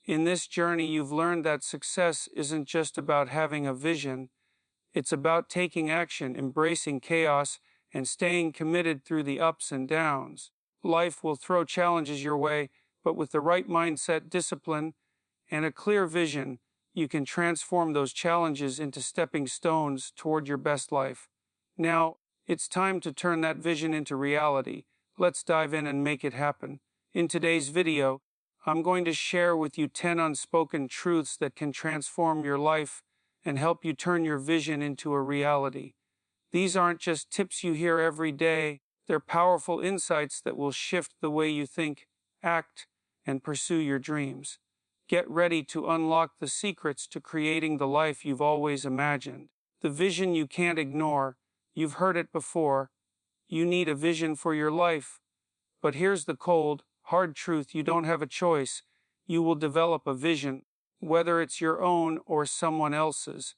In this journey, you've learned that success isn't just about having a vision, it's about taking action, embracing chaos, and staying committed through the ups and downs. Life will throw challenges your way, but with the right mindset, discipline, and a clear vision, you can transform those challenges into stepping stones toward your best life. Now, it's time to turn that vision into reality. Let's dive in and make it happen. In today's video, I'm going to share with you 10 unspoken truths that can transform your life and help you turn your vision into a reality. These aren't just tips you hear every day, they're powerful insights that will shift the way you think, act, and pursue your dreams. Get ready to unlock the secrets to creating the life you've always imagined. The vision you can't ignore. You've heard it before. You need a vision for your life. But here's the cold, hard truth: you don't have a choice. You will develop a vision, whether it's your own or someone else's.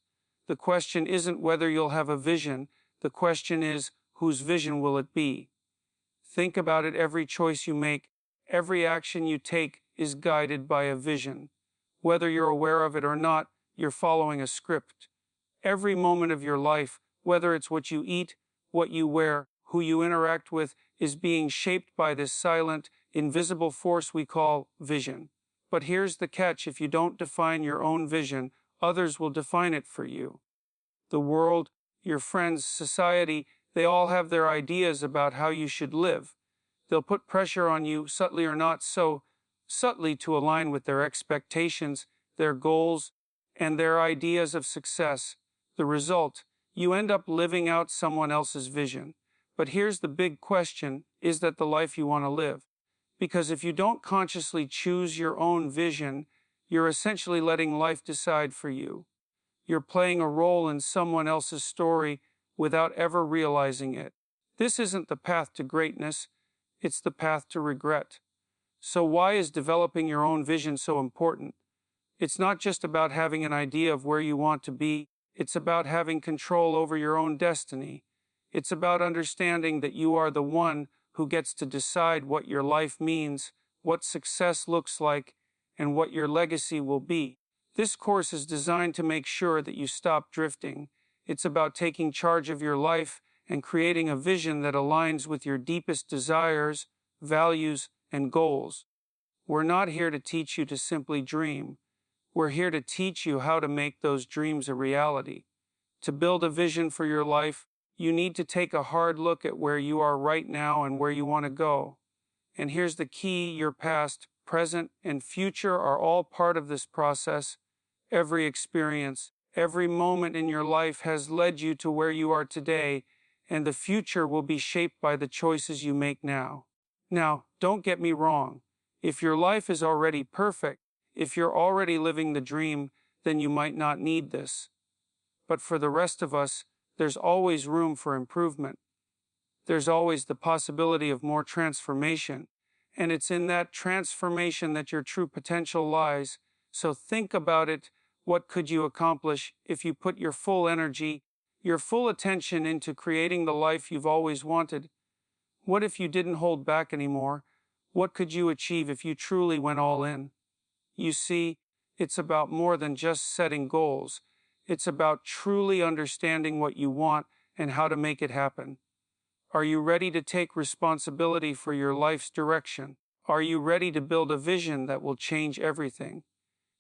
The question isn't whether you'll have a vision. The question is, whose vision will it be? Think about it. Every choice you make, every action you take is guided by a vision. Whether you're aware of it or not, you're following a script. Every moment of your life, whether it's what you eat, what you wear, who you interact with, is being shaped by this silent, invisible force we call vision. But here's the catch: if you don't define your own vision, others will define it for you. The world, your friends, society, they all have their ideas about how you should live. They'll put pressure on you, subtly or not so subtly, to align with their expectations, their goals, and their ideas of success. The result: you end up living out someone else's vision. But here's the big question: is that the life you want to live? Because if you don't consciously choose your own vision, you're essentially letting life decide for you. You're playing a role in someone else's story without ever realizing it. This isn't the path to greatness, it's the path to regret. So why is developing your own vision so important? It's not just about having an idea of where you want to be, it's about having control over your own destiny. It's about understanding that you are the one who gets to decide what your life means, what success looks like, and what your legacy will be. This course is designed to make sure that you stop drifting. It's about taking charge of your life and creating a vision that aligns with your deepest desires, values, and goals. We're not here to teach you to simply dream. We're here to teach you how to make those dreams a reality. To build a vision for your life, you need to take a hard look at where you are right now and where you want to go. And here's the key: your past, present, and future are all part of this process. Every experience, every moment in your life has led you to where you are today, and the future will be shaped by the choices you make now. Now, don't get me wrong. If your life is already perfect, if you're already living the dream, then you might not need this. But for the rest of us, there's always room for improvement. There's always the possibility of more transformation, and it's in that transformation that your true potential lies. So think about it: what could you accomplish if you put your full energy, your full attention into creating the life you've always wanted? What if you didn't hold back anymore? What could you achieve if you truly went all in? You see, it's about more than just setting goals. It's about truly understanding what you want and how to make it happen. Are you ready to take responsibility for your life's direction? Are you ready to build a vision that will change everything?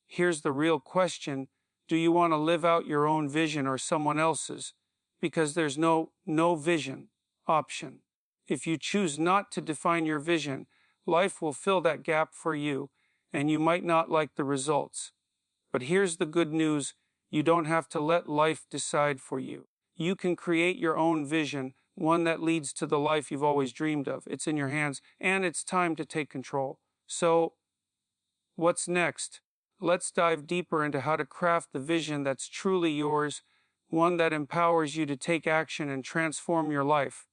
Here's the real question: do you want to live out your own vision or someone else's? Because there's no vision option. If you choose not to define your vision, life will fill that gap for you, and you might not like the results. But here's the good news: you don't have to let life decide for you. You can create your own vision, one that leads to the life you've always dreamed of. It's in your hands, and it's time to take control. So, what's next? Let's dive deeper into how to craft the vision that's truly yours, one that empowers you to take action and transform your life.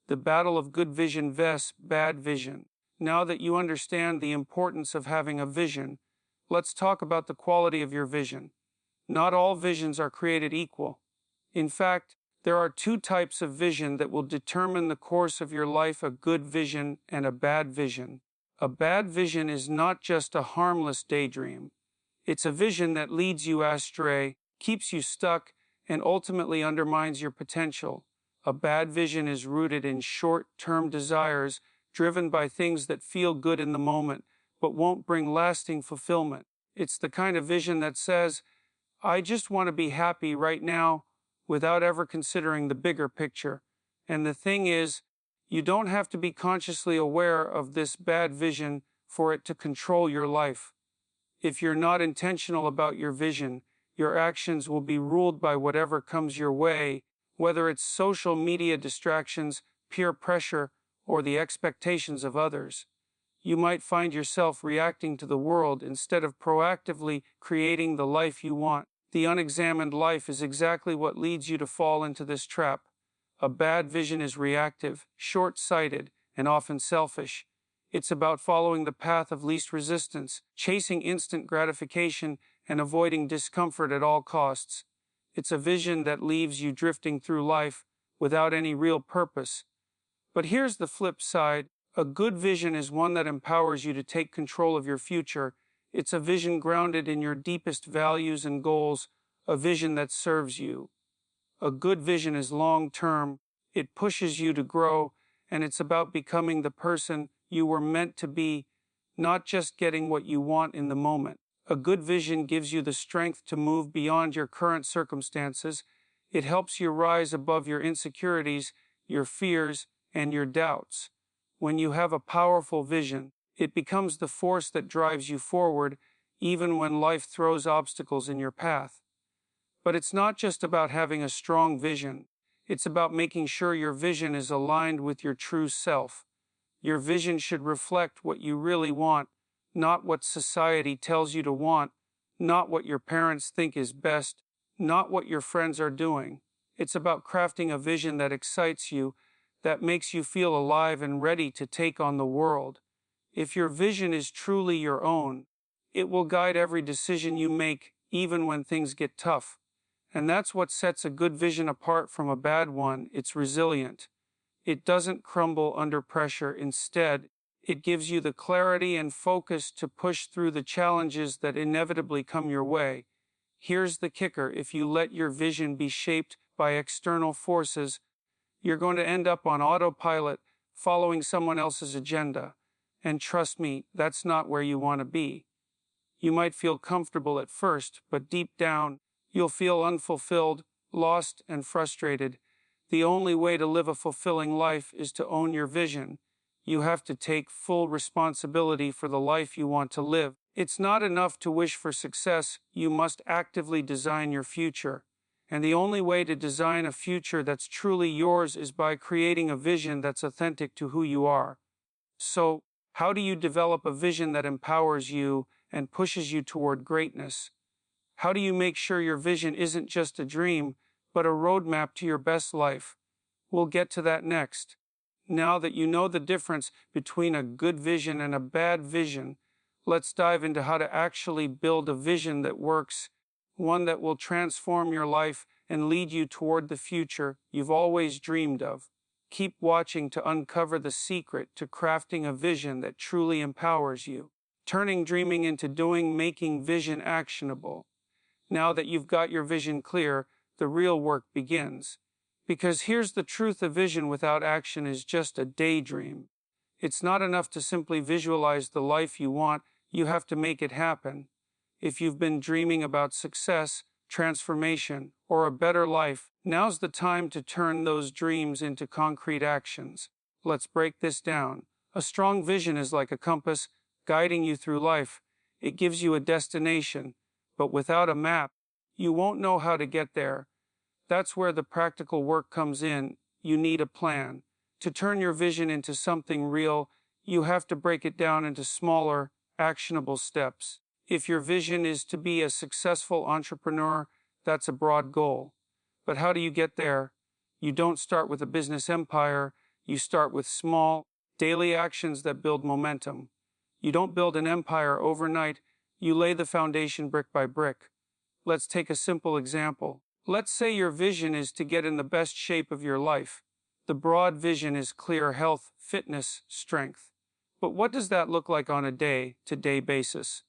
The battle of good vision vs. bad vision. Now that you understand the importance of having a vision, let's talk about the quality of your vision. Not all visions are created equal. In fact, there are two types of vision that will determine the course of your life: a good vision and a bad vision. A bad vision is not just a harmless daydream. It's a vision that leads you astray, keeps you stuck, and ultimately undermines your potential. A bad vision is rooted in short-term desires driven by things that feel good in the moment but won't bring lasting fulfillment. It's the kind of vision that says, I just want to be happy right now without ever considering the bigger picture. And the thing is, you don't have to be consciously aware of this bad vision for it to control your life. If you're not intentional about your vision, your actions will be ruled by whatever comes your way, whether it's social media distractions, peer pressure, or the expectations of others. You might find yourself reacting to the world instead of proactively creating the life you want. The unexamined life is exactly what leads you to fall into this trap. A bad vision is reactive, short-sighted, and often selfish. It's about following the path of least resistance, chasing instant gratification, and avoiding discomfort at all costs. It's a vision that leaves you drifting through life without any real purpose. But here's the flip side. A good vision is one that empowers you to take control of your future. It's a vision grounded in your deepest values and goals, a vision that serves you. A good vision is long-term, it pushes you to grow, and it's about becoming the person you were meant to be, not just getting what you want in the moment. A good vision gives you the strength to move beyond your current circumstances. It helps you rise above your insecurities, your fears, and your doubts. When you have a powerful vision, it becomes the force that drives you forward, even when life throws obstacles in your path. But it's not just about having a strong vision. It's about making sure your vision is aligned with your true self. Your vision should reflect what you really want, not what society tells you to want, not what your parents think is best, not what your friends are doing. It's about crafting a vision that excites you, that makes you feel alive and ready to take on the world. If your vision is truly your own, it will guide every decision you make, even when things get tough. And that's what sets a good vision apart from a bad one. It's resilient. It doesn't crumble under pressure. Instead, it gives you the clarity and focus to push through the challenges that inevitably come your way. Here's the kicker: if you let your vision be shaped by external forces, you're going to end up on autopilot, following someone else's agenda. And trust me, that's not where you want to be. You might feel comfortable at first, but deep down, you'll feel unfulfilled, lost, and frustrated. The only way to live a fulfilling life is to own your vision. You have to take full responsibility for the life you want to live. It's not enough to wish for success, you must actively design your future. And the only way to design a future that's truly yours is by creating a vision that's authentic to who you are. So, how do you develop a vision that empowers you and pushes you toward greatness? How do you make sure your vision isn't just a dream, but a roadmap to your best life? We'll get to that next. Now that you know the difference between a good vision and a bad vision, let's dive into how to actually build a vision that works, one that will transform your life and lead you toward the future you've always dreamed of. Keep watching to uncover the secret to crafting a vision that truly empowers you, turning dreaming into doing, making vision actionable. Now that you've got your vision clear, the real work begins. Because here's the truth: a vision without action is just a daydream. It's not enough to simply visualize the life you want, you have to make it happen. If you've been dreaming about success, transformation, or a better life, now's the time to turn those dreams into concrete actions. Let's break this down. A strong vision is like a compass, guiding you through life. It gives you a destination, but without a map, you won't know how to get there. That's where the practical work comes in. You need a plan. To turn your vision into something real, you have to break it down into smaller, actionable steps. If your vision is to be a successful entrepreneur, that's a broad goal. But how do you get there? You don't start with a business empire. You start with small, daily actions that build momentum. You don't build an empire overnight. You lay the foundation brick by brick. Let's take a simple example. Let's say your vision is to get in the best shape of your life. The broad vision is clear: health, fitness, strength. But what does that look like on a day-to-day basis?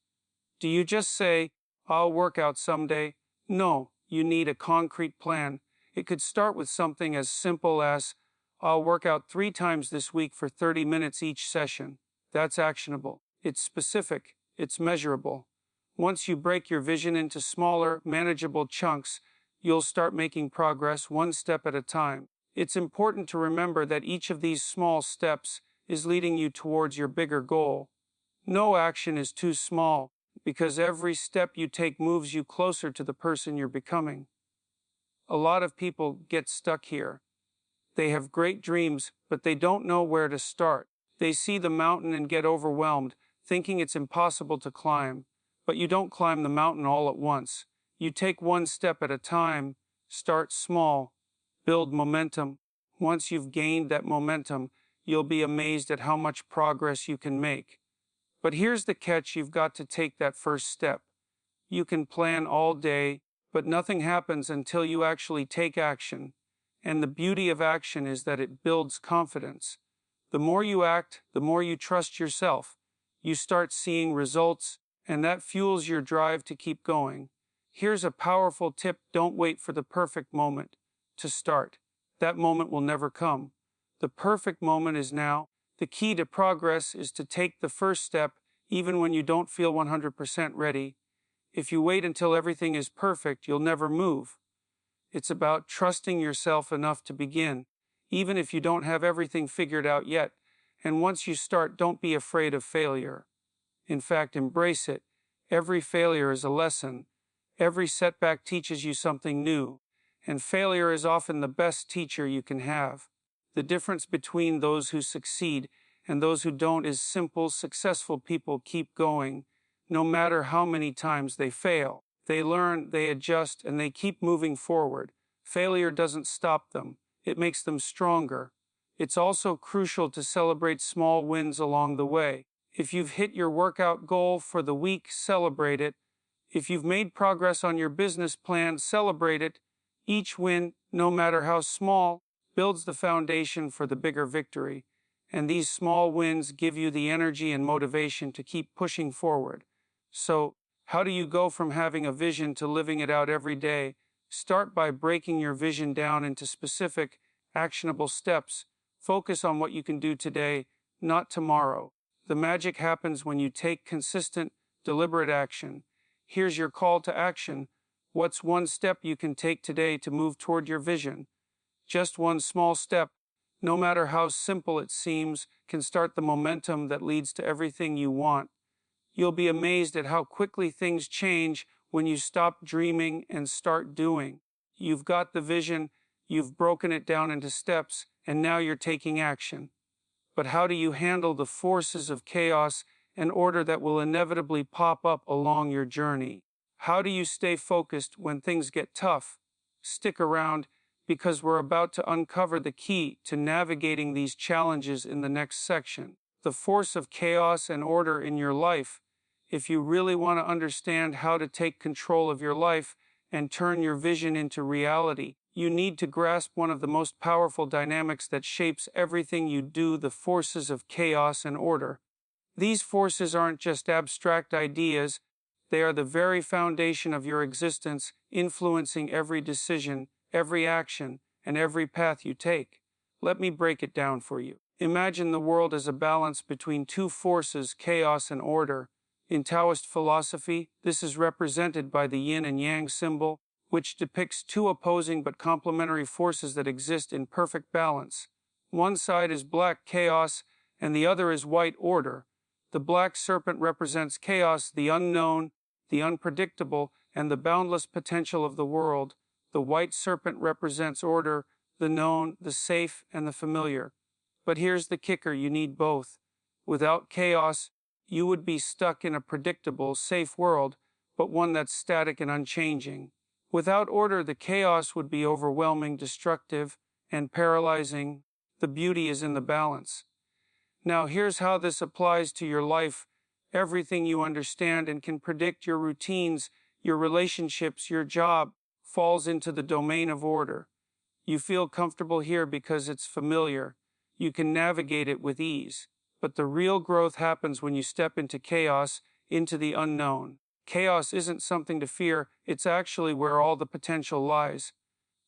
Do you just say, I'll work out someday. No, you need a concrete plan. It could start with something as simple as, I'll work out 3 times this week for 30 minutes each session. That's actionable. It's specific. It's measurable. Once you break your vision into smaller, manageable chunks, you'll start making progress one step at a time. It's important to remember that each of these small steps is leading you towards your bigger goal. No action is too small, because every step you take moves you closer to the person you're becoming. A lot of people get stuck here. They have great dreams, but they don't know where to start. They see the mountain and get overwhelmed, thinking it's impossible to climb. But you don't climb the mountain all at once. You take one step at a time, start small, build momentum. Once you've gained that momentum, you'll be amazed at how much progress you can make. But here's the catch: you've got to take that first step. You can plan all day, but nothing happens until you actually take action. And the beauty of action is that it builds confidence. The more you act, the more you trust yourself. You start seeing results, and that fuels your drive to keep going. Here's a powerful tip: don't wait for the perfect moment to start. That moment will never come. The perfect moment is now. The key to progress is to take the first step, even when you don't feel 100% ready. If you wait until everything is perfect, you'll never move. It's about trusting yourself enough to begin, even if you don't have everything figured out yet. And once you start, don't be afraid of failure. In fact, embrace it. Every failure is a lesson. Every setback teaches you something new. And failure is often the best teacher you can have. The difference between those who succeed and those who don't is simple. Successful people keep going, no matter how many times they fail. They learn, they adjust, and they keep moving forward. Failure doesn't stop them. It makes them stronger. It's also crucial to celebrate small wins along the way. If you've hit your workout goal for the week, celebrate it. If you've made progress on your business plan, celebrate it. Each win, no matter how small, builds the foundation for the bigger victory. And these small wins give you the energy and motivation to keep pushing forward. So, how do you go from having a vision to living it out every day? Start by breaking your vision down into specific, actionable steps. Focus on what you can do today, not tomorrow. The magic happens when you take consistent, deliberate action. Here's your call to action. What's one step you can take today to move toward your vision? Just one small step, no matter how simple it seems, can start the momentum that leads to everything you want. You'll be amazed at how quickly things change when you stop dreaming and start doing. You've got the vision, you've broken it down into steps, and now you're taking action. But how do you handle the forces of chaos and order that will inevitably pop up along your journey? How do you stay focused when things get tough? Stick around, because we're about to uncover the key to navigating these challenges in the next section. The force of chaos and order in your life. If you really want to understand how to take control of your life and turn your vision into reality, you need to grasp one of the most powerful dynamics that shapes everything you do: the forces of chaos and order. These forces aren't just abstract ideas, they are the very foundation of your existence, influencing every decision, every action, and every path you take. Let me break it down for you. Imagine the world as a balance between two forces, chaos and order. In Taoist philosophy, this is represented by the yin and yang symbol, which depicts two opposing but complementary forces that exist in perfect balance. One side is black chaos, and the other is white order. The black serpent represents chaos, the unknown, the unpredictable, and the boundless potential of the world. The white serpent represents order, the known, the safe, and the familiar. But here's the kicker: you need both. Without chaos, you would be stuck in a predictable, safe world, but one that's static and unchanging. Without order, the chaos would be overwhelming, destructive, and paralyzing. The beauty is in the balance. Now, here's how this applies to your life. Everything you understand and can predict, your routines, your relationships, your job, falls into the domain of order. You feel comfortable here because it's familiar. You can navigate it with ease. But the real growth happens when you step into chaos, into the unknown. Chaos isn't something to fear, it's actually where all the potential lies.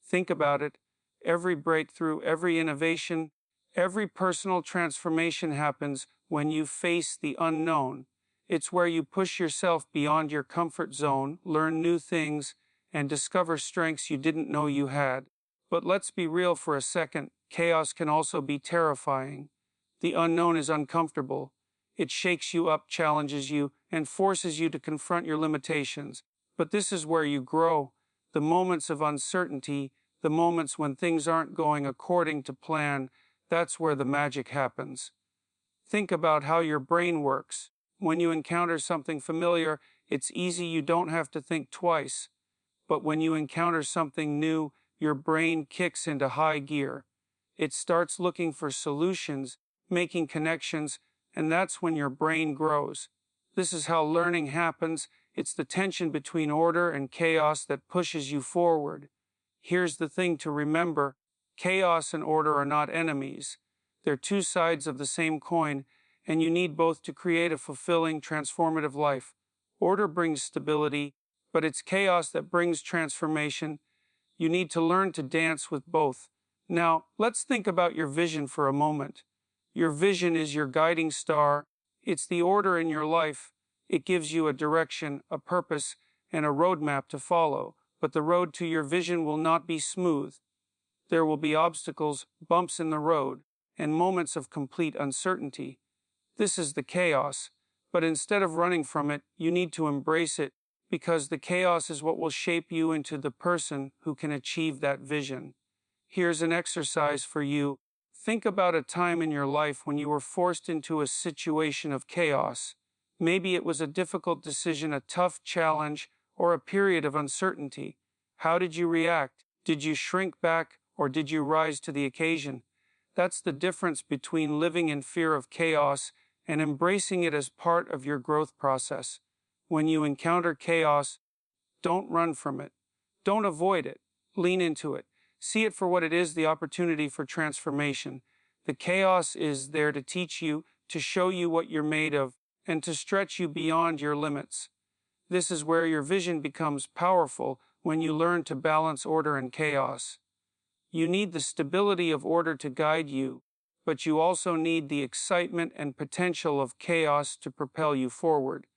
Think about it. Every breakthrough, every innovation, every personal transformation happens when you face the unknown. It's where you push yourself beyond your comfort zone, learn new things, and discover strengths you didn't know you had. But let's be real for a second. Chaos can also be terrifying. The unknown is uncomfortable. It shakes you up, challenges you, and forces you to confront your limitations. But this is where you grow. The moments of uncertainty, the moments when things aren't going according to plan, that's where the magic happens. Think about how your brain works. When you encounter something familiar, it's easy, you don't have to think twice. But when you encounter something new, your brain kicks into high gear. It starts looking for solutions, making connections, and that's when your brain grows. This is how learning happens. It's the tension between order and chaos that pushes you forward. Here's the thing to remember. Chaos and order are not enemies. They're two sides of the same coin, and you need both to create a fulfilling, transformative life. Order brings stability, but it's chaos that brings transformation. You need to learn to dance with both. Now, let's think about your vision for a moment. Your vision is your guiding star. It's the order in your life. It gives you a direction, a purpose, and a roadmap to follow. But the road to your vision will not be smooth. There will be obstacles, bumps in the road, and moments of complete uncertainty. This is the chaos. But instead of running from it, you need to embrace it, because the chaos is what will shape you into the person who can achieve that vision. Here's an exercise for you. Think about a time in your life when you were forced into a situation of chaos. Maybe it was a difficult decision, a tough challenge, or a period of uncertainty. How did you react? Did you shrink back, or did you rise to the occasion? That's the difference between living in fear of chaos and embracing it as part of your growth process. When you encounter chaos, don't run from it. Don't avoid it. Lean into it. See it for what it is, the opportunity for transformation. The chaos is there to teach you, to show you what you're made of, and to stretch you beyond your limits. This is where your vision becomes powerful, when you learn to balance order and chaos. You need the stability of order to guide you, but you also need the excitement and potential of chaos to propel you forward.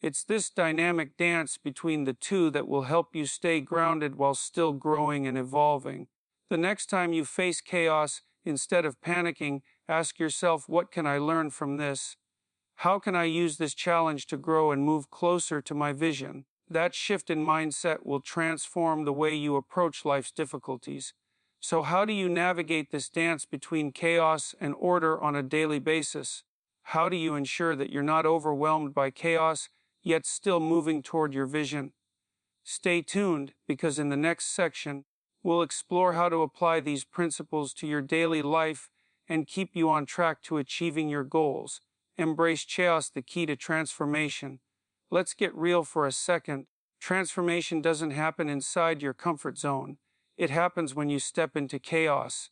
It's this dynamic dance between the two that will help you stay grounded while still growing and evolving. The next time you face chaos, instead of panicking, ask yourself, what can I learn from this? How can I use this challenge to grow and move closer to my vision? That shift in mindset will transform the way you approach life's difficulties. So how do you navigate this dance between chaos and order on a daily basis? How do you ensure that you're not overwhelmed by chaos, yet still moving toward your vision? Stay tuned, because in the next section, we'll explore how to apply these principles to your daily life and keep you on track to achieving your goals. Embrace chaos, the key to transformation. Let's get real for a second. Transformation doesn't happen inside your comfort zone. It happens when you step into chaos.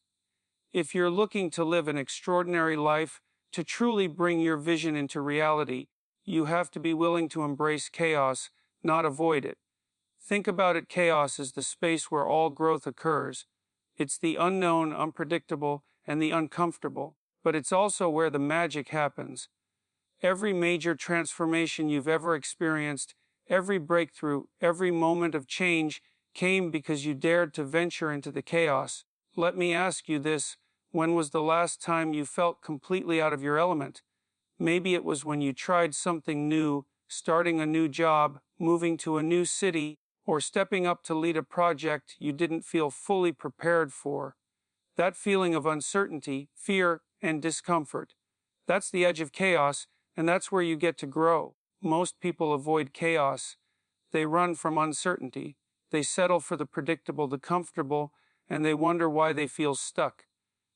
If you're looking to live an extraordinary life, to truly bring your vision into reality, you have to be willing to embrace chaos, not avoid it. Think about it, chaos is the space where all growth occurs. It's the unknown, unpredictable, and the uncomfortable, but it's also where the magic happens. Every major transformation you've ever experienced, every breakthrough, every moment of change came because you dared to venture into the chaos. Let me ask you this, when was the last time you felt completely out of your element? Maybe it was when you tried something new, starting a new job, moving to a new city, or stepping up to lead a project you didn't feel fully prepared for. That feeling of uncertainty, fear, and discomfort. That's the edge of chaos, and that's where you get to grow. Most people avoid chaos. They run from uncertainty. They settle for the predictable, the comfortable, and they wonder why they feel stuck.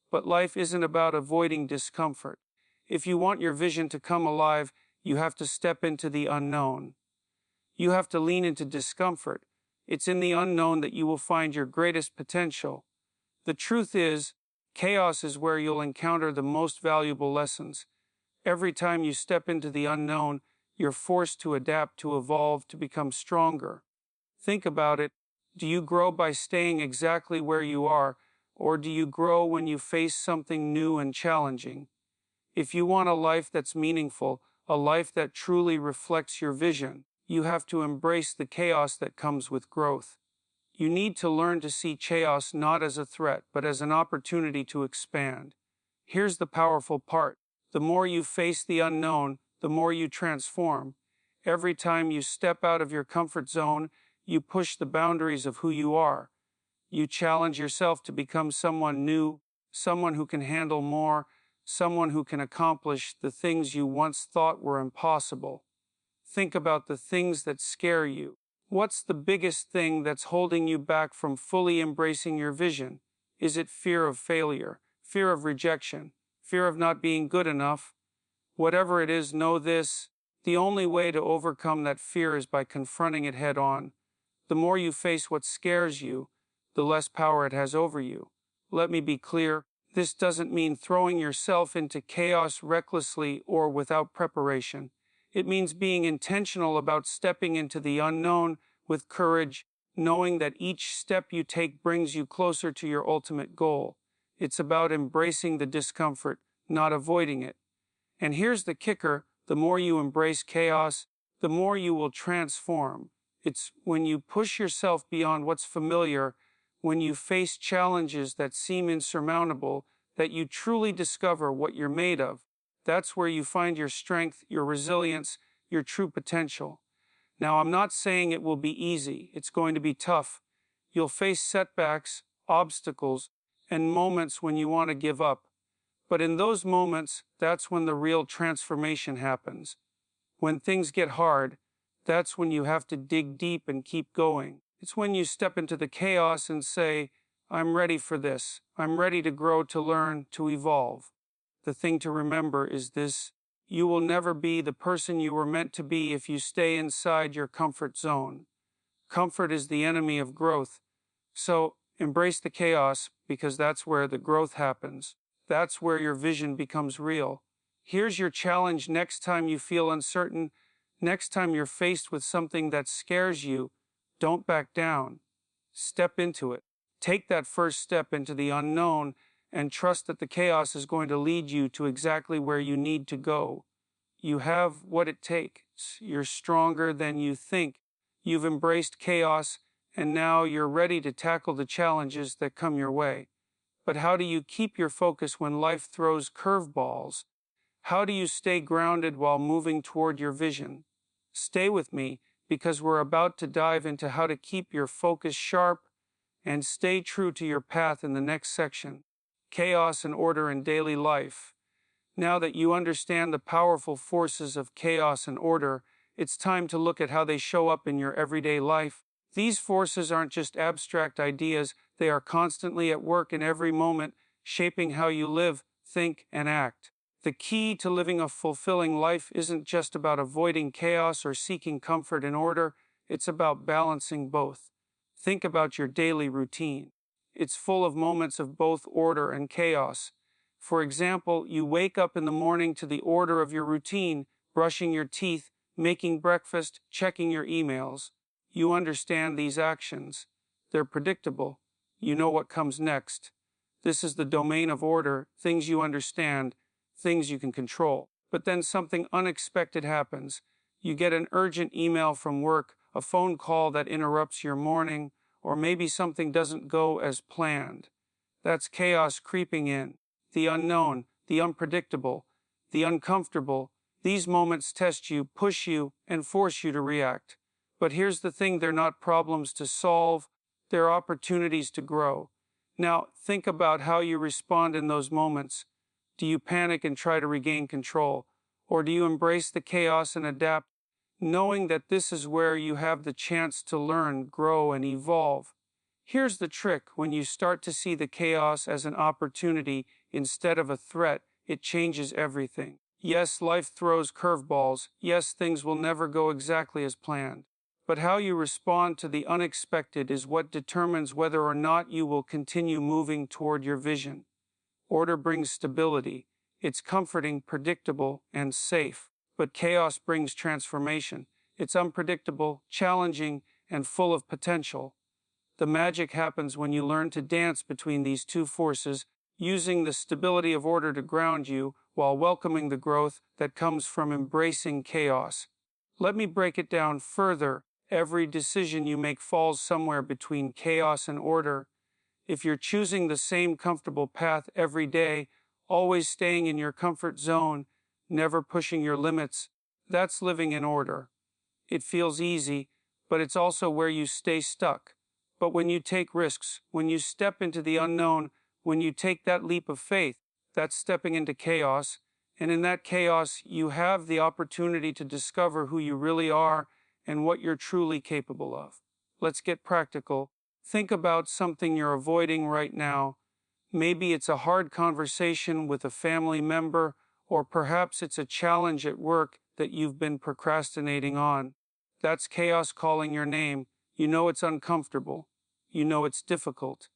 But life isn't about avoiding discomfort. If you want your vision to come alive, you have to step into the unknown. You have to lean into discomfort. It's in the unknown that you will find your greatest potential. The truth is, chaos is where you'll encounter the most valuable lessons. Every time you step into the unknown, You're forced to adapt, to evolve, to become stronger. Think about it. Do you grow by staying exactly where you are, or do you grow when you face something new and challenging? If you want a life that's meaningful, a life that truly reflects your vision, you have to embrace the chaos that comes with growth. You need to learn to see chaos not as a threat, but as an opportunity to expand. Here's the powerful part. The more you face the unknown, the more you transform. Every time you step out of your comfort zone, you push the boundaries of who you are. You challenge yourself to become someone new, someone who can handle more, someone who can accomplish the things you once thought were impossible. Think about the things that scare you. What's the biggest thing that's holding you back from fully embracing your vision? Is it fear of failure, fear of rejection, fear of not being good enough? Whatever it is, know this: the only way to overcome that fear is by confronting it head on. The more you face what scares you, the less power it has over you. Let me be clear, this doesn't mean throwing yourself into chaos recklessly or without preparation. It means being intentional about stepping into the unknown with courage, knowing that each step you take brings you closer to your ultimate goal. It's about embracing the discomfort, not avoiding it. And here's the kicker: the more you embrace chaos, the more you will transform. It's when you push yourself beyond what's familiar, when you face challenges that seem insurmountable, that you truly discover what you're made of. That's where you find your strength, your resilience, your true potential. Now, I'm not saying it will be easy. It's going to be tough. You'll face setbacks, obstacles, and moments when you want to give up. But in those moments, that's when the real transformation happens. When things get hard, that's when you have to dig deep and keep going. It's when you step into the chaos and say, I'm ready for this. I'm ready to grow, to learn, to evolve. The thing to remember is this: you will never be the person you were meant to be if you stay inside your comfort zone. Comfort is the enemy of growth. So embrace the chaos, because that's where the growth happens. That's where your vision becomes real. Here's your challenge next time you feel uncertain, next time you're faced with something that scares you: don't back down. Step into it. Take that first step into the unknown and trust that the chaos is going to lead you to exactly where you need to go. You have what it takes. You're stronger than you think. You've embraced chaos, and now you're ready to tackle the challenges that come your way. But how do you keep your focus when life throws curveballs? How do you stay grounded while moving toward your vision? Stay with me, because we're about to dive into how to keep your focus sharp and stay true to your path in the next section: chaos and order in daily life. Now that you understand the powerful forces of chaos and order, it's time to look at how they show up in your everyday life. These forces aren't just abstract ideas, they are constantly at work in every moment, shaping how you live, think, and act. The key to living a fulfilling life isn't just about avoiding chaos or seeking comfort and order, it's about balancing both. Think about your daily routine. It's full of moments of both order and chaos. For example, you wake up in the morning to the order of your routine: brushing your teeth, making breakfast, checking your emails. You understand these actions. They're predictable. You know what comes next. This is the domain of order, things you understand, things you can control. But then something unexpected happens. You get an urgent email from work, a phone call that interrupts your morning, or maybe something doesn't go as planned. That's chaos creeping in. The unknown, the unpredictable, the uncomfortable. These moments test you, push you, and force you to react. But here's the thing: they're not problems to solve, they're opportunities to grow. Now, think about how you respond in those moments. Do you panic and try to regain control? Or do you embrace the chaos and adapt, knowing that this is where you have the chance to learn, grow, and evolve? Here's the trick: when you start to see the chaos as an opportunity instead of a threat, it changes everything. Yes, life throws curveballs. Yes, things will never go exactly as planned. But how you respond to the unexpected is what determines whether or not you will continue moving toward your vision. Order brings stability. It's comforting, predictable, and safe. But chaos brings transformation. It's unpredictable, challenging, and full of potential. The magic happens when you learn to dance between these two forces, using the stability of order to ground you while welcoming the growth that comes from embracing chaos. Let me break it down further. Every decision you make falls somewhere between chaos and order. If you're choosing the same comfortable path every day, always staying in your comfort zone, never pushing your limits, that's living in order. It feels easy, but it's also where you stay stuck. But when you take risks, when you step into the unknown, when you take that leap of faith, that's stepping into chaos. And in that chaos, you have the opportunity to discover who you really are and what you're truly capable of. Let's get practical. Think about something you're avoiding right now. Maybe it's a hard conversation with a family member, or perhaps it's a challenge at work that you've been procrastinating on. That's chaos calling your name. You know it's uncomfortable. You know it's difficult.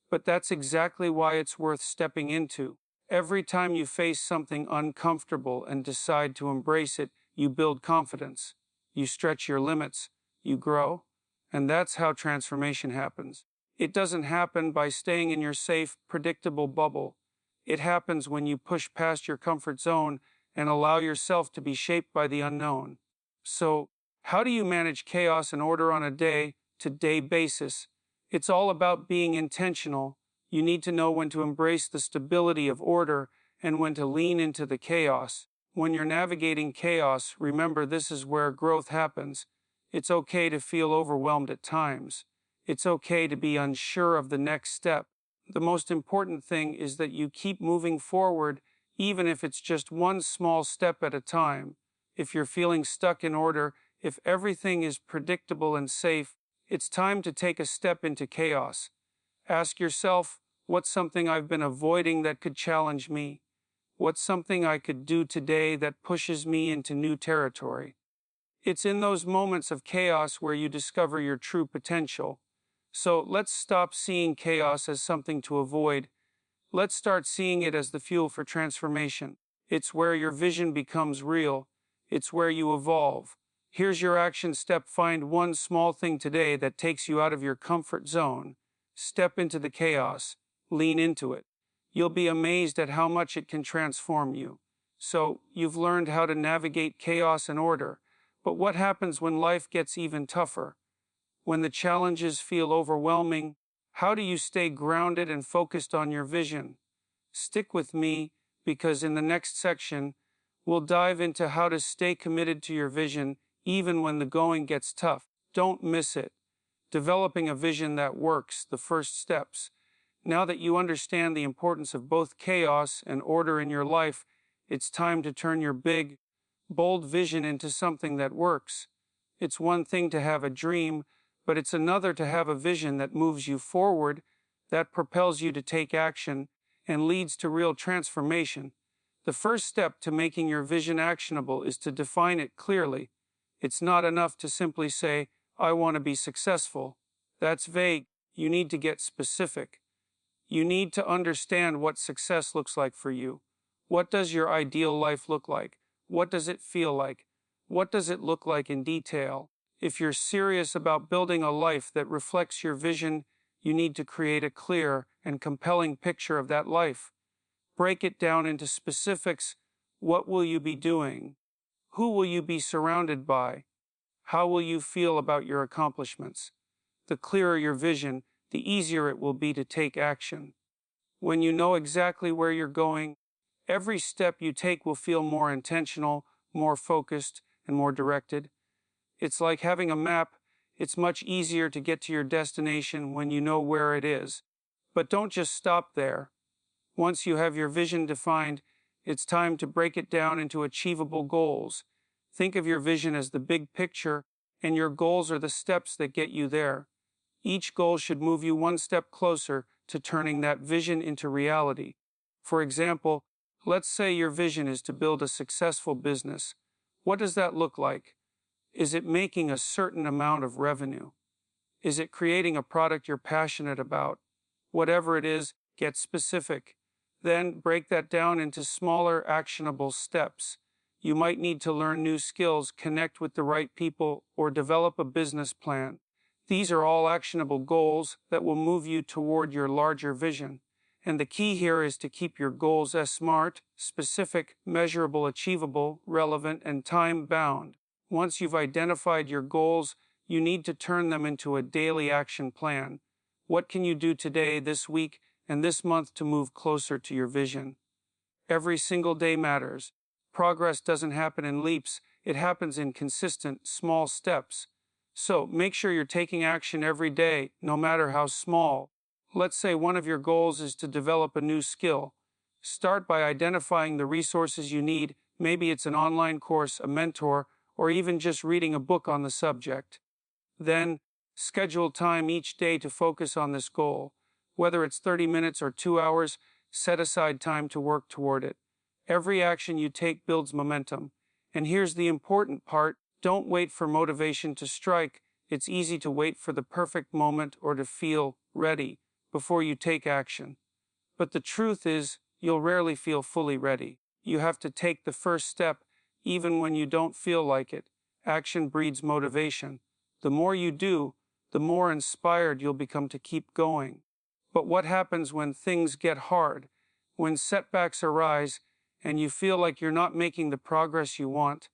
But that's exactly why it's worth stepping into. Every time you face something uncomfortable and decide to embrace it, you build confidence. You stretch your limits. You grow. And that's how transformation happens. It doesn't happen by staying in your safe, predictable bubble. It happens when you push past your comfort zone and allow yourself to be shaped by the unknown. So, how do you manage chaos and order on a day-to-day basis? It's all about being intentional. You need to know when to embrace the stability of order and when to lean into the chaos. When you're navigating chaos, remember this is where growth happens. It's okay to feel overwhelmed at times. It's okay to be unsure of the next step. The most important thing is that you keep moving forward, even if it's just one small step at a time. If you're feeling stuck in order, if everything is predictable and safe, it's time to take a step into chaos. Ask yourself, what's something I've been avoiding that could challenge me? What's something I could do today that pushes me into new territory? It's in those moments of chaos where you discover your true potential. So let's stop seeing chaos as something to avoid. Let's start seeing it as the fuel for transformation. It's where your vision becomes real. It's where you evolve. Here's your action step. Find one small thing today that takes you out of your comfort zone. Step into the chaos. Lean into it. You'll be amazed at how much it can transform you. So, you've learned how to navigate chaos and order. But what happens when life gets even tougher? When the challenges feel overwhelming, how do you stay grounded and focused on your vision? Stick with me, because in the next section, we'll dive into how to stay committed to your vision even when the going gets tough. Don't miss it. Developing a vision that works, the first steps. Now that you understand the importance of both chaos and order in your life, it's time to turn your big, bold vision into something that works. It's one thing to have a dream, but it's another to have a vision that moves you forward, that propels you to take action, and leads to real transformation. The first step to making your vision actionable is to define it clearly. It's not enough to simply say, I want to be successful. That's vague. You need to get specific. You need to understand what success looks like for you. What does your ideal life look like? What does it feel like? What does it look like in detail? If you're serious about building a life that reflects your vision, you need to create a clear and compelling picture of that life. Break it down into specifics. What will you be doing? Who will you be surrounded by? How will you feel about your accomplishments? The clearer your vision, the easier it will be to take action. When you know exactly where you're going, every step you take will feel more intentional, more focused, and more directed. It's like having a map. It's much easier to get to your destination when you know where it is. But don't just stop there. Once you have your vision defined, it's time to break it down into achievable goals. Think of your vision as the big picture, and your goals are the steps that get you there. Each goal should move you one step closer to turning that vision into reality. For example, let's say your vision is to build a successful business. What does that look like? Is it making a certain amount of revenue? Is it creating a product you're passionate about? Whatever it is, get specific. Then break that down into smaller, actionable steps. You might need to learn new skills, connect with the right people, or develop a business plan. These are all actionable goals that will move you toward your larger vision. And the key here is to keep your goals as smart, specific, measurable, achievable, relevant, and time-bound. Once you've identified your goals, you need to turn them into a daily action plan. What can you do today, this week, and this month to move closer to your vision? Every single day matters. Progress doesn't happen in leaps, it happens in consistent, small steps. So make sure you're taking action every day, no matter how small. Let's say one of your goals is to develop a new skill. Start by identifying the resources you need. Maybe it's an online course, a mentor, or even just reading a book on the subject. Then, schedule time each day to focus on this goal. Whether it's 30 minutes or 2 hours, set aside time to work toward it. Every action you take builds momentum. And here's the important part: don't wait for motivation to strike. It's easy to wait for the perfect moment or to feel ready before you take action. But the truth is, you'll rarely feel fully ready. You have to take the first step, even when you don't feel like it. Action breeds motivation. The more you do, the more inspired you'll become to keep going. But what happens when things get hard, when setbacks arise, and you feel like you're not making the progress you want?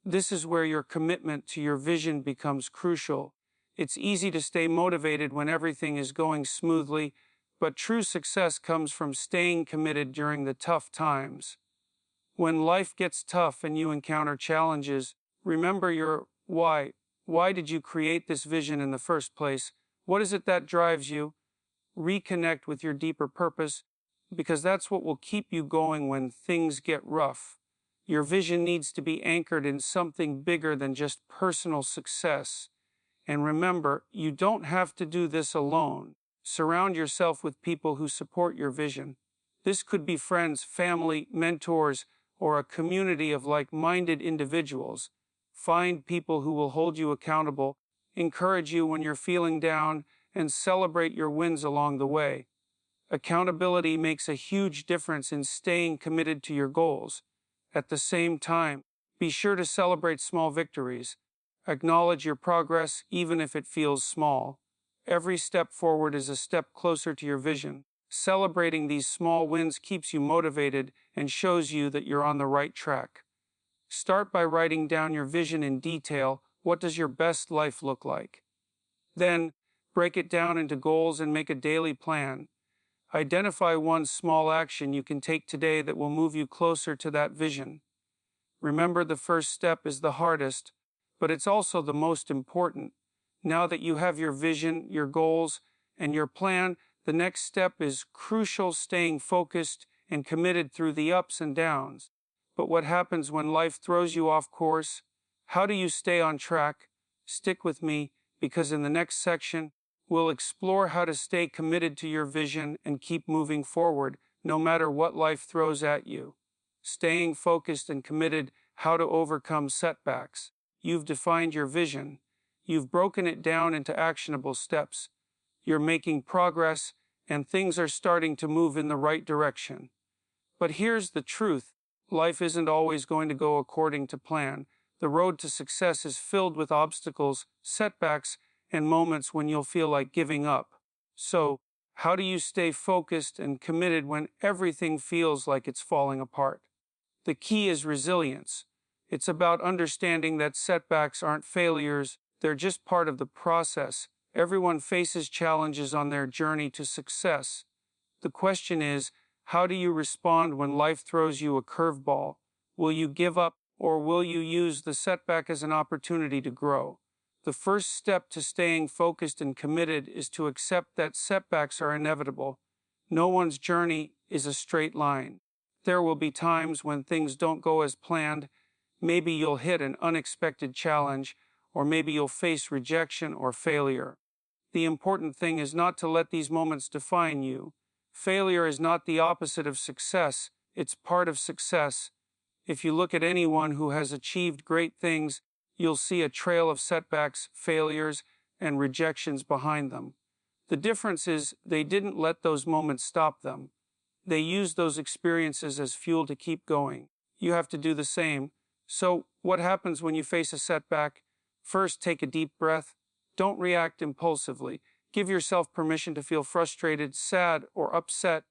This is where your commitment to your vision becomes crucial. It's easy to stay motivated when everything is going smoothly, but true success comes from staying committed during the tough times. When life gets tough and you encounter challenges, remember your why. Why did you create this vision in the first place? What is it that drives you? Reconnect with your deeper purpose, because that's what will keep you going when things get rough. Your vision needs to be anchored in something bigger than just personal success. And remember, you don't have to do this alone. Surround yourself with people who support your vision. This could be friends, family, mentors, or a community of like-minded individuals. Find people who will hold you accountable, encourage you when you're feeling down, and celebrate your wins along the way. Accountability makes a huge difference in staying committed to your goals. At the same time, be sure to celebrate small victories. Acknowledge your progress, even if it feels small. Every step forward is a step closer to your vision. Celebrating these small wins keeps you motivated and shows you that you're on the right track. Start by writing down your vision in detail. What does your best life look like? Then, break it down into goals and make a daily plan. Identify one small action you can take today that will move you closer to that vision. Remember, the first step is the hardest, but it's also the most important. Now that you have your vision, your goals, and your plan, the next step is crucial: staying focused and committed through the ups and downs. But what happens when life throws you off course? How do you stay on track? Stick with me, because in the next section, we'll explore how to stay committed to your vision and keep moving forward, no matter what life throws at you. Staying focused and committed, how to overcome setbacks. You've defined your vision. You've broken it down into actionable steps. You're making progress, and things are starting to move in the right direction. But here's the truth: life isn't always going to go according to plan. The road to success is filled with obstacles, setbacks, and moments when you'll feel like giving up. So, how do you stay focused and committed when everything feels like it's falling apart? The key is resilience. It's about understanding that setbacks aren't failures, they're just part of the process. Everyone faces challenges on their journey to success. The question is, how do you respond when life throws you a curveball? Will you give up, or will you use the setback as an opportunity to grow? The first step to staying focused and committed is to accept that setbacks are inevitable. No one's journey is a straight line. There will be times when things don't go as planned. Maybe you'll hit an unexpected challenge, or maybe you'll face rejection or failure. The important thing is not to let these moments define you. Failure is not the opposite of success, it's part of success. If you look at anyone who has achieved great things, you'll see a trail of setbacks, failures, and rejections behind them. The difference is they didn't let those moments stop them. They used those experiences as fuel to keep going. You have to do the same. So, what happens when you face a setback? First, take a deep breath. Don't react impulsively. Give yourself permission to feel frustrated, sad, or upset.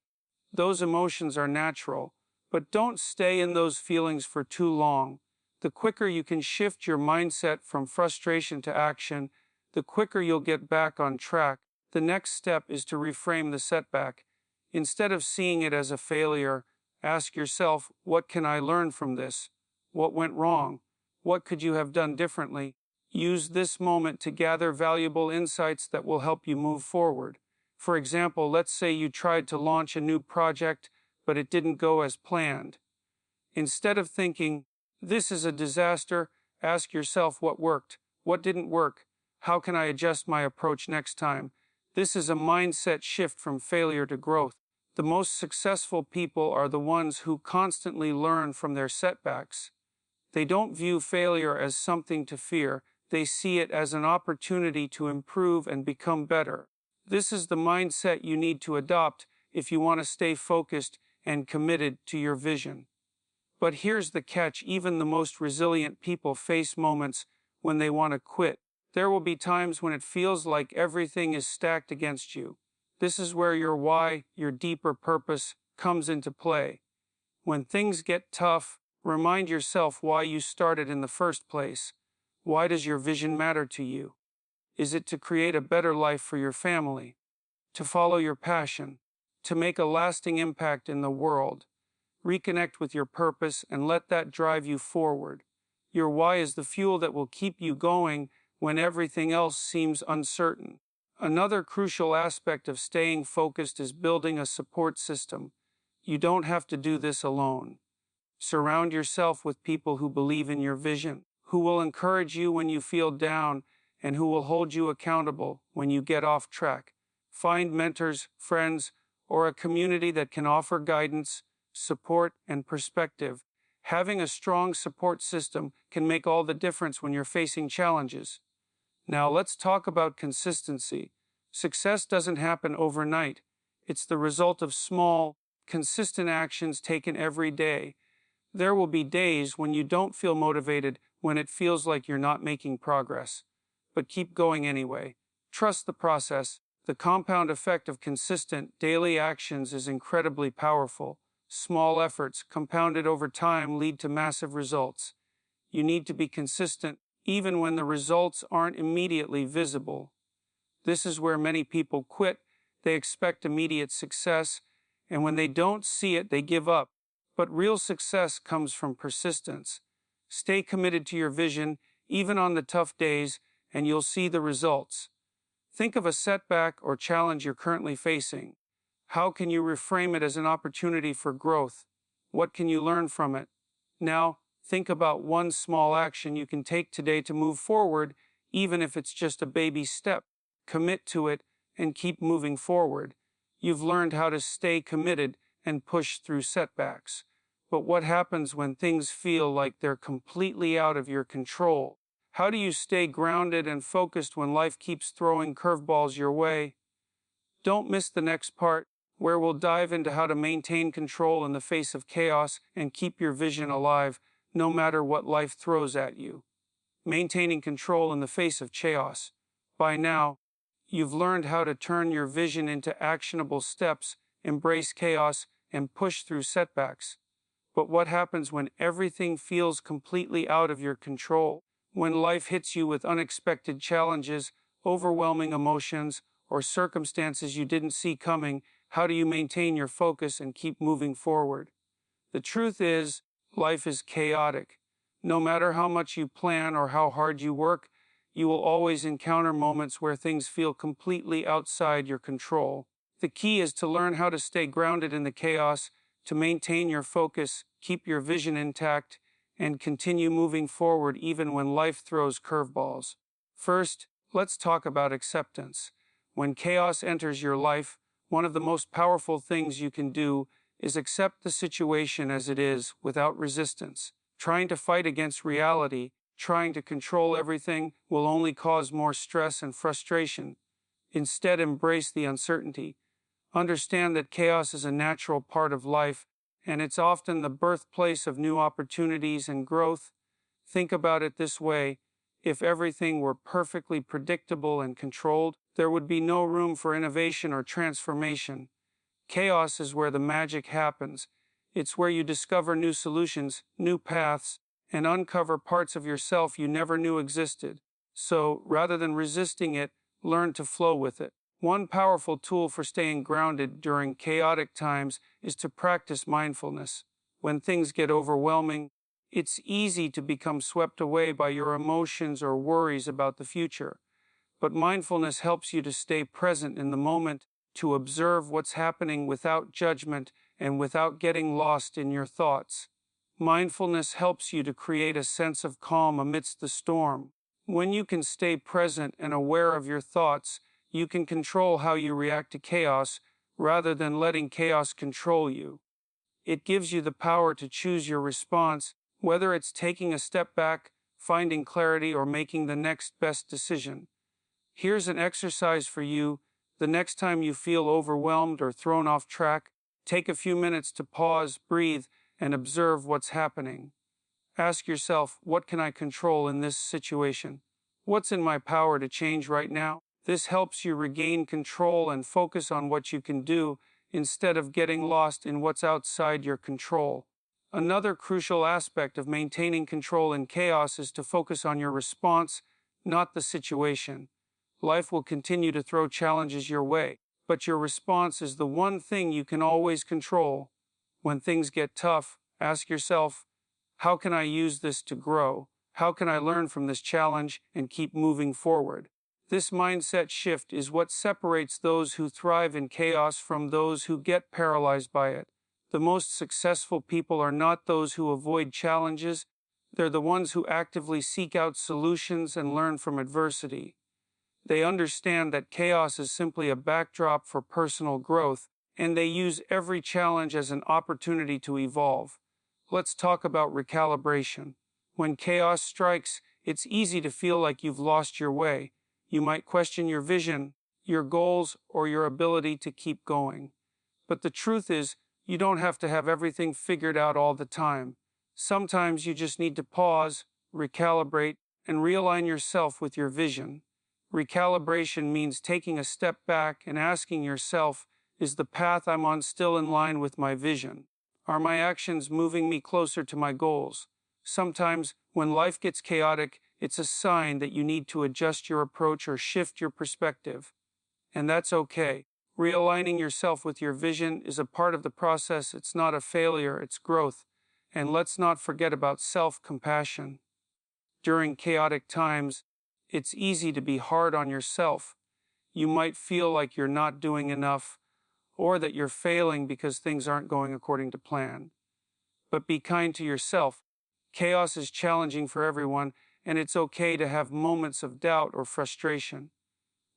Those emotions are natural, but don't stay in those feelings for too long. The quicker you can shift your mindset from frustration to action, the quicker you'll get back on track. The next step is to reframe the setback. Instead of seeing it as a failure, ask yourself, what can I learn from this? What went wrong? What could you have done differently? Use this moment to gather valuable insights that will help you move forward. For example, let's say you tried to launch a new project, but it didn't go as planned. Instead of thinking, this is a disaster, ask yourself what worked, what didn't work, how can I adjust my approach next time? This is a mindset shift from failure to growth. The most successful people are the ones who constantly learn from their setbacks. They don't view failure as something to fear, they see it as an opportunity to improve and become better. This is the mindset you need to adopt if you want to stay focused and committed to your vision. But here's the catch, even the most resilient people face moments when they want to quit. There will be times when it feels like everything is stacked against you. This is where your why, your deeper purpose, comes into play. When things get tough, remind yourself why you started in the first place. Why does your vision matter to you? Is it to create a better life for your family? To follow your passion? To make a lasting impact in the world? Reconnect with your purpose and let that drive you forward. Your why is the fuel that will keep you going when everything else seems uncertain. Another crucial aspect of staying focused is building a support system. You don't have to do this alone. Surround yourself with people who believe in your vision, who will encourage you when you feel down, and who will hold you accountable when you get off track. Find mentors, friends, or a community that can offer guidance, support, and perspective. Having a strong support system can make all the difference when you're facing challenges. Now let's talk about consistency. Success doesn't happen overnight. It's the result of small, consistent actions taken every day. There will be days when you don't feel motivated, when it feels like you're not making progress. But keep going anyway. Trust the process. The compound effect of consistent, daily actions is incredibly powerful. Small efforts, compounded over time, lead to massive results. You need to be consistent, even when the results aren't immediately visible. This is where many people quit. They expect immediate success, and when they don't see it, they give up. But real success comes from persistence. Stay committed to your vision, even on the tough days, and you'll see the results. Think of a setback or challenge you're currently facing. How can you reframe it as an opportunity for growth? What can you learn from it? Now, think about one small action you can take today to move forward, even if it's just a baby step. Commit to it and keep moving forward. You've learned how to stay committed and push through setbacks. But what happens when things feel like they're completely out of your control? How do you stay grounded and focused when life keeps throwing curveballs your way? Don't miss the next part, where we'll dive into how to maintain control in the face of chaos and keep your vision alive, no matter what life throws at you. Maintaining control in the face of chaos. By now, you've learned how to turn your vision into actionable steps, embrace chaos, and push through setbacks. But what happens when everything feels completely out of your control? When life hits you with unexpected challenges, overwhelming emotions, or circumstances you didn't see coming, how do you maintain your focus and keep moving forward? The truth is, life is chaotic. No matter how much you plan or how hard you work, you will always encounter moments where things feel completely outside your control. The key is to learn how to stay grounded in the chaos, to maintain your focus, keep your vision intact, and continue moving forward even when life throws curveballs. First, let's talk about acceptance. When chaos enters your life, one of the most powerful things you can do is accept the situation as it is without resistance. Trying to fight against reality, trying to control everything, will only cause more stress and frustration. Instead, embrace the uncertainty. Understand that chaos is a natural part of life, and it's often the birthplace of new opportunities and growth. Think about it this way: if everything were perfectly predictable and controlled, there would be no room for innovation or transformation. Chaos is where the magic happens. It's where you discover new solutions, new paths, and uncover parts of yourself you never knew existed. So, rather than resisting it, learn to flow with it. One powerful tool for staying grounded during chaotic times is to practice mindfulness. When things get overwhelming, it's easy to become swept away by your emotions or worries about the future. But mindfulness helps you to stay present in the moment, to observe what's happening without judgment and without getting lost in your thoughts. Mindfulness helps you to create a sense of calm amidst the storm. When you can stay present and aware of your thoughts, you can control how you react to chaos rather than letting chaos control you. It gives you the power to choose your response, whether it's taking a step back, finding clarity, or making the next best decision. Here's an exercise for you. The next time you feel overwhelmed or thrown off track, take a few minutes to pause, breathe, and observe what's happening. Ask yourself, what can I control in this situation? What's in my power to change right now? This helps you regain control and focus on what you can do instead of getting lost in what's outside your control. Another crucial aspect of maintaining control in chaos is to focus on your response, not the situation. Life will continue to throw challenges your way, but your response is the one thing you can always control. When things get tough, ask yourself, how can I use this to grow? How can I learn from this challenge and keep moving forward? This mindset shift is what separates those who thrive in chaos from those who get paralyzed by it. The most successful people are not those who avoid challenges, they're the ones who actively seek out solutions and learn from adversity. They understand that chaos is simply a backdrop for personal growth, and they use every challenge as an opportunity to evolve. Let's talk about recalibration. When chaos strikes, it's easy to feel like you've lost your way. You might question your vision, your goals, or your ability to keep going. But the truth is, you don't have to have everything figured out all the time. Sometimes you just need to pause, recalibrate, and realign yourself with your vision. Recalibration means taking a step back and asking yourself, is the path I'm on still in line with my vision? Are my actions moving me closer to my goals? Sometimes, when life gets chaotic, it's a sign that you need to adjust your approach or shift your perspective. And that's okay. Realigning yourself with your vision is a part of the process. It's not a failure, it's growth. And let's not forget about self-compassion. During chaotic times, it's easy to be hard on yourself. You might feel like you're not doing enough, or that you're failing because things aren't going according to plan. But be kind to yourself. Chaos is challenging for everyone, and it's okay to have moments of doubt or frustration.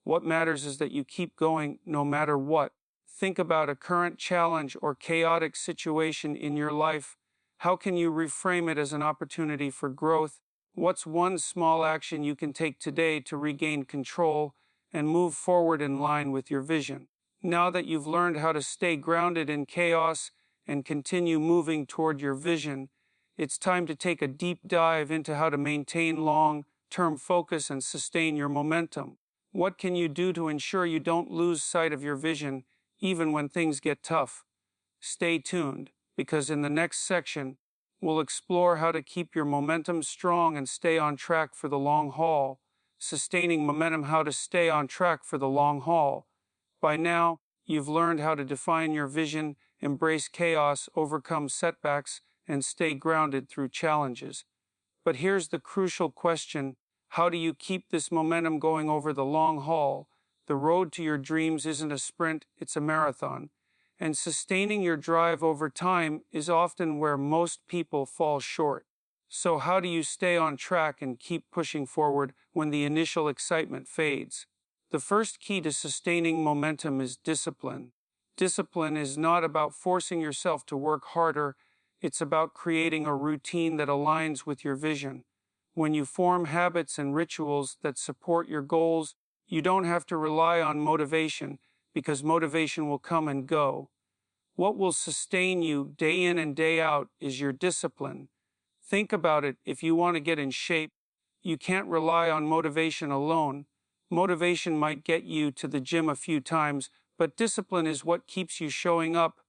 What matters is that you keep going no matter what. Think about a current challenge or chaotic situation in your life. How can you reframe it as an opportunity for growth? What's one small action you can take today to regain control and move forward in line with your vision? Now that you've learned how to stay grounded in chaos and continue moving toward your vision, it's time to take a deep dive into how to maintain long-term focus and sustain your momentum. What can you do to ensure you don't lose sight of your vision even when things get tough? Stay tuned, because in the next section, we'll explore how to keep your momentum strong and stay on track for the long haul. Sustaining momentum, how to stay on track for the long haul. By now, you've learned how to define your vision, embrace chaos, overcome setbacks, and stay grounded through challenges. But here's the crucial question: how do you keep this momentum going over the long haul? The road to your dreams isn't a sprint, it's a marathon. And sustaining your drive over time is often where most people fall short. So how do you stay on track and keep pushing forward when the initial excitement fades? The first key to sustaining momentum is discipline. Discipline is not about forcing yourself to work harder, it's about creating a routine that aligns with your vision. When you form habits and rituals that support your goals, you don't have to rely on motivation, because motivation will come and go. What will sustain you day in and day out is your discipline. Think about it. If you want to get in shape, you can't rely on motivation alone. Motivation might get you to the gym a few times, but discipline is what keeps you showing up,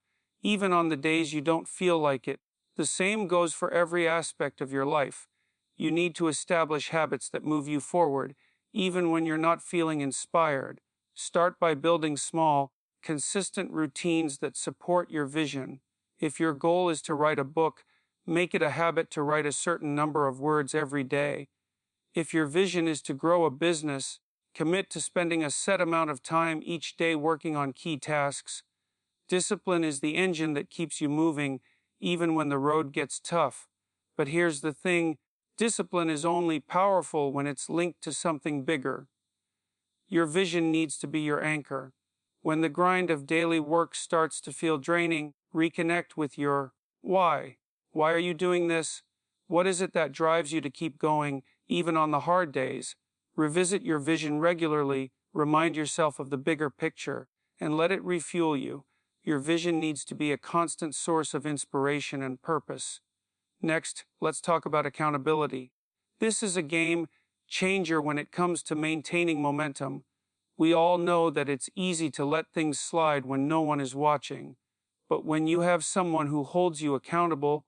even on the days you don't feel like it. The same goes for every aspect of your life. You need to establish habits that move you forward, even when you're not feeling inspired. Start by building small, consistent routines that support your vision. If your goal is to write a book, make it a habit to write a certain number of words every day. If your vision is to grow a business, commit to spending a set amount of time each day working on key tasks. Discipline is the engine that keeps you moving, even when the road gets tough. But here's the thing, discipline is only powerful when it's linked to something bigger. Your vision needs to be your anchor. When the grind of daily work starts to feel draining, reconnect with your why. Why are you doing this? What is it that drives you to keep going, even on the hard days? Revisit your vision regularly, remind yourself of the bigger picture, and let it refuel you. Your vision needs to be a constant source of inspiration and purpose. Next, let's talk about accountability. This is a game changer when it comes to maintaining momentum. We all know that it's easy to let things slide when no one is watching. But when you have someone who holds you accountable,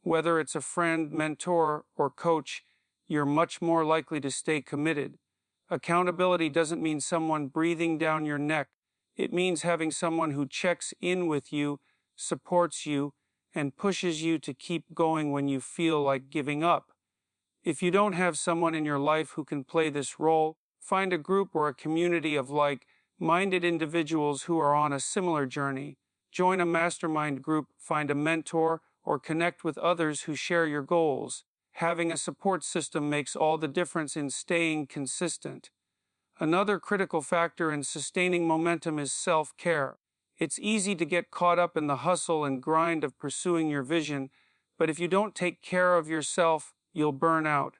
whether it's a friend, mentor, or coach, you're much more likely to stay committed. Accountability doesn't mean someone breathing down your neck. It means having someone who checks in with you, supports you, and pushes you to keep going when you feel like giving up. If you don't have someone in your life who can play this role, find a group or a community of like-minded individuals who are on a similar journey. Join a mastermind group, find a mentor, or connect with others who share your goals. Having a support system makes all the difference in staying consistent. Another critical factor in sustaining momentum is self-care. It's easy to get caught up in the hustle and grind of pursuing your vision, but if you don't take care of yourself, you'll burn out.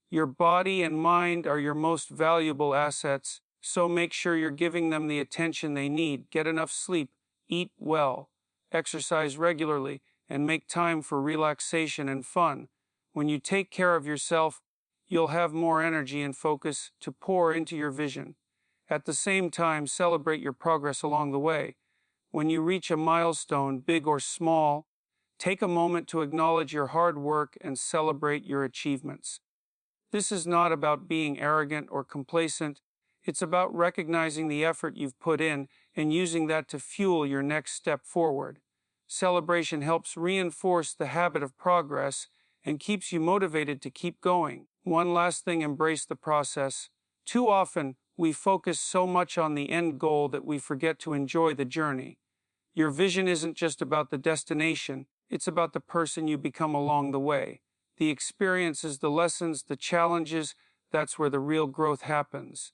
Your body and mind are your most valuable assets, so make sure you're giving them the attention they need. Get enough sleep, eat well, exercise regularly, and make time for relaxation and fun. When you take care of yourself, you'll have more energy and focus to pour into your vision. At the same time, celebrate your progress along the way. When you reach a milestone, big or small, take a moment to acknowledge your hard work and celebrate your achievements. This is not about being arrogant or complacent. It's about recognizing the effort you've put in and using that to fuel your next step forward. Celebration helps reinforce the habit of progress and keeps you motivated to keep going. One last thing, embrace the process. Too often, we focus so much on the end goal that we forget to enjoy the journey. Your vision isn't just about the destination, it's about the person you become along the way. The experiences, the lessons, the challenges, that's where the real growth happens.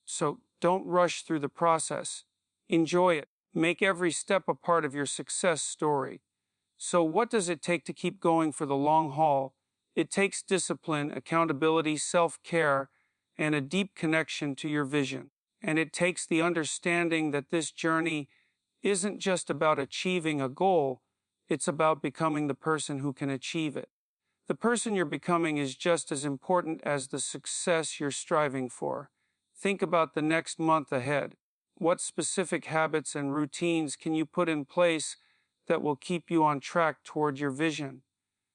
So don't rush through the process. Enjoy it. Make every step a part of your success story. So what does it take to keep going for the long haul? It takes discipline, accountability, self-care, and a deep connection to your vision. And it takes the understanding that this journey isn't just about achieving a goal, it's about becoming the person who can achieve it. The person you're becoming is just as important as the success you're striving for. Think about the next month ahead. What specific habits and routines can you put in place that will keep you on track toward your vision?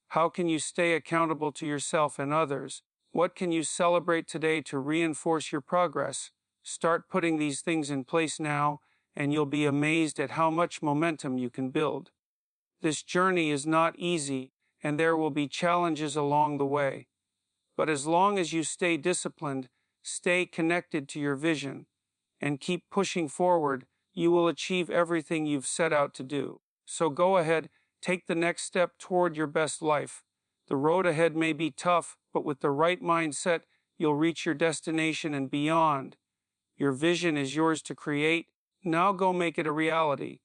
How can you stay accountable to yourself and others? What can you celebrate today to reinforce your progress? Start putting these things in place now, and you'll be amazed at how much momentum you can build. This journey is not easy, and there will be challenges along the way. But as long as you stay disciplined, stay connected to your vision, and keep pushing forward, you will achieve everything you've set out to do. So go ahead, take the next step toward your best life. The road ahead may be tough, but with the right mindset, you'll reach your destination and beyond. Your vision is yours to create. Now go make it a reality.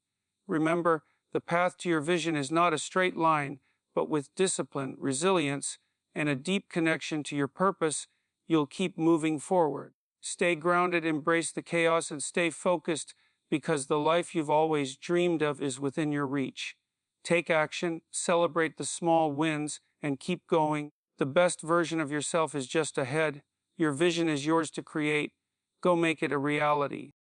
Remember, the path to your vision is not a straight line, but with discipline, resilience, and a deep connection to your purpose, you'll keep moving forward. Stay grounded, embrace the chaos, and stay focused, because the life you've always dreamed of is within your reach. Take action, celebrate the small wins, and keep going. The best version of yourself is just ahead. Your vision is yours to create. Go make it a reality.